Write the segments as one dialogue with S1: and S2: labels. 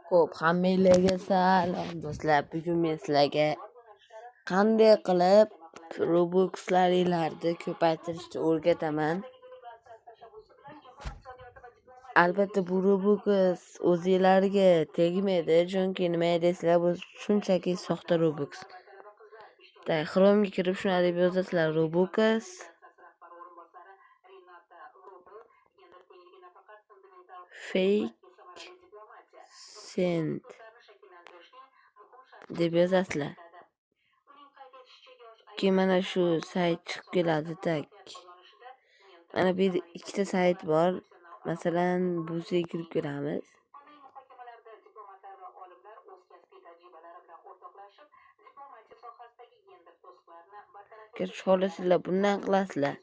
S1: Xo'p, hammanglarga salom do'stlar. Bugun men sizlarga qanday qilib Robux'laringlarni ko'paytirishni o'rgataman. Albatta bu Robux o'zinglarga tegmaydi, chunki nima deysizlar, bu shunchaki soxta Robux. Chrome'ga kirib shuna deb yozasizlar Robux fake cent deb yozasizlar. Keyin mana shu sayt chiqib keladi. Mana bu yerda ikkita sayt bor. Masalan, busiga kirib ko'ramiz. Xohlasanglar bundan qilasizlar.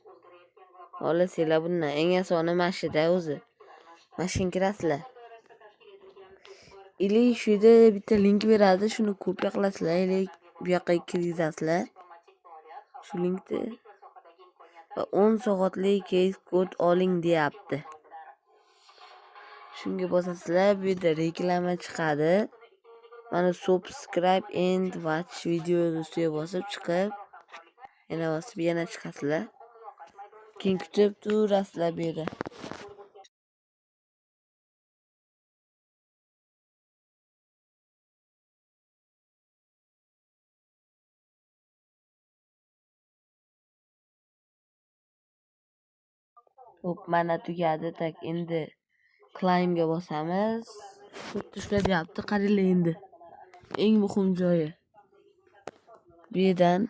S1: Xohlasanglar bundan eng osoni mashida o'zi. Mashina kirasizlar. Ili shu yerda bitta link beradi, shuni kopiya qilasizlar, ili bu yoqqa kirgizasizlar. Shu linkni va 10 soatlik case kod oling deyapti. Shunga bosasizlar, bu yerda reklama chiqadi. Mana subscribe and watch video ustiga bosib chiqib, yana bosib yana chiqasizlar. Keyin kutib turasizlar bu yerda. Xo'p, mana tugadi. Endi claimga bosamiz. Xuddi shunday deyapti. Qaranglar endi. Eng muhim joyi. Bu yerdan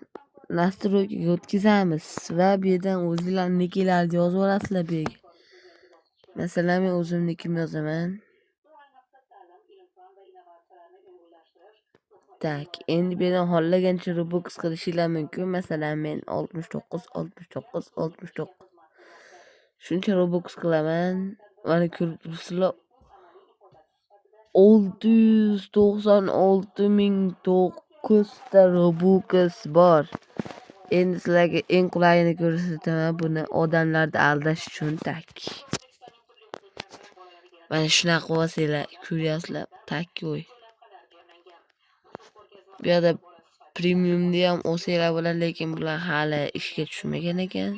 S1: nastroykaga o'tkazamiz va bu yerdan o'zingizlarnikilarni yozib olasizlar bu yerga. Masalan, men o'zimnikimni yozaman. Endi bu yerdan xohlagancha Robux qilishinglar mumkin. Masalan, men 69 shuncha Robux qilaman. Mana ko'rib turibsizlar. 696.900 ta Robux bor. Endi sizlarga eng qulayini ko'rsataman, buni odamlarni aldash uchun Mana shunaqa qilasizlar, ko'ryapsizlar, qo'y. Bu yerda premiumni ham olsanglar bo'ladi, lekin bular hali ishga tushmagan ekan.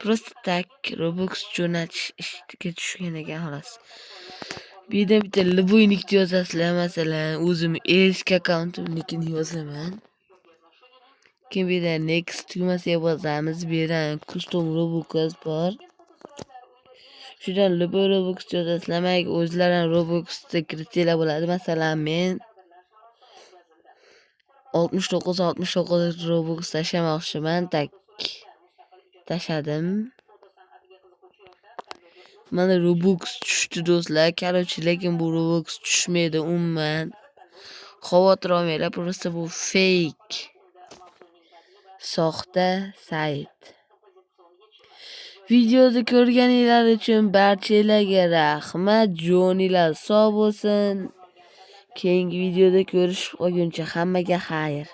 S1: Просто Robux jo'natish ishga tushgan ekan xolos. Bu yerda bitta любойникni yozasizlar, masalan, o'zim eski akkauntimnikini yozaman. Keyin bu yerda next tugmasiga bosamiz. Bu yerda custom Robux bor. Shundan любой Robux yozasizlar. Mayli o'zlaring Robuxni kiritinglar bo'ladi. Masalan, men 69 Robux tashlamoqchiman. Tashladim. Mana Robux tushdi do'stlar. Lekin bu Robux tushmaydi umuman. Xavotir olmanglar, просто bu fake. Soxta sayt. Videoni ko'rganinglar uchun barchalarga rahmat. Jo'ninglar sog' bo'lsin. Keyingi videoda ko'rishib qolguncha hammaga xayr.